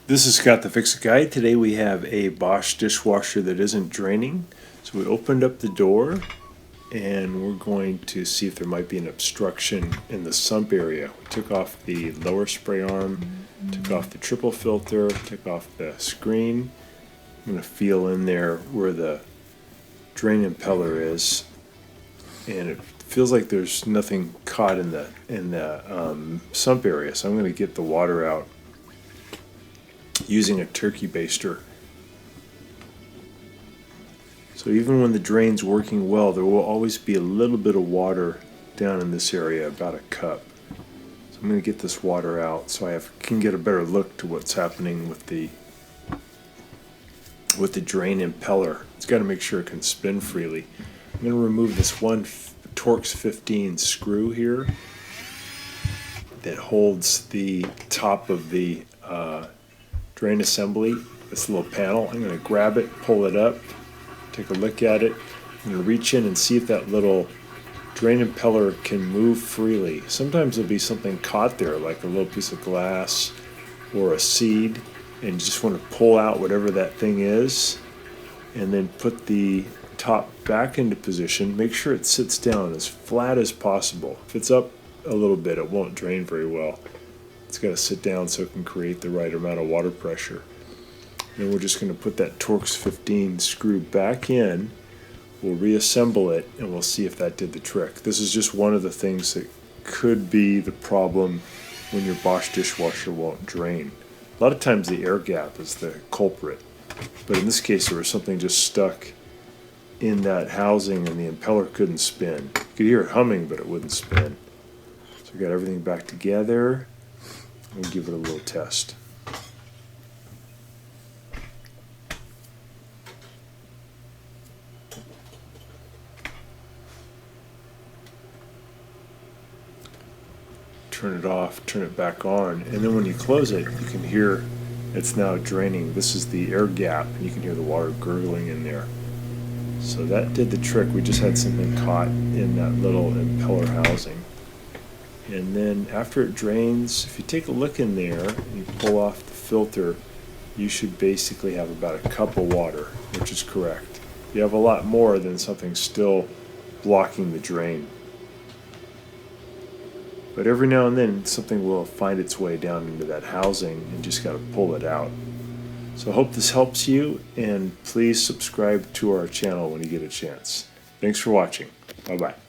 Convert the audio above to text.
This is Scott the Fix-It Guy. Today we have a Bosch dishwasher that isn't draining. So we opened up the door and we're going to see if there might be an obstruction in the sump area. We took off the lower spray arm, took off the triple filter, took off the screen. I'm going to feel in there where the drain impeller is, and it feels like there's nothing caught in the sump area. So I'm going to get the water out using a turkey baster. So even when the drain's working well, there will always be a little bit of water down in this area, about a cup. So I'm going to get this water out so I can get a better look to what's happening with the drain impeller. It's got to make sure it can spin freely. I'm going to remove this one Torx 15 screw here that holds the top of the drain assembly, this little panel. I'm going to grab it, pull it up, take a look at it. I'm going to reach in and see if that little drain impeller can move freely. Sometimes there'll be something caught there, like a little piece of glass or a seed, and you just want to pull out whatever that thing is and then put the top back into position. Make sure it sits down as flat as possible. If it's up a little bit, it won't drain very well. It's got to sit down so it can create the right amount of water pressure. Then we're just going to put that Torx 15 screw back in. We'll reassemble it and we'll see if that did the trick. This is just one of the things that could be the problem when your Bosch dishwasher won't drain. A lot of times the air gap is the culprit, but in this case there was something just stuck in that housing and the impeller couldn't spin. You could hear it humming, but it wouldn't spin. So we got everything back together. We'll give it a little test. Turn it off, turn it back on, and then when you close it, you can hear it's now draining. This is the air gap, and you can hear the water gurgling in there. So that did the trick. We just had something caught in that little impeller housing. And then after it drains, if you take a look in there and you pull off the filter, you should basically have about a cup of water, which is correct. You have a lot more than something still blocking the drain. But every now and then something will find its way down into that housing and just got to pull it out. So I hope this helps you, and please subscribe to our channel when you get a chance. Thanks for watching. Bye-bye.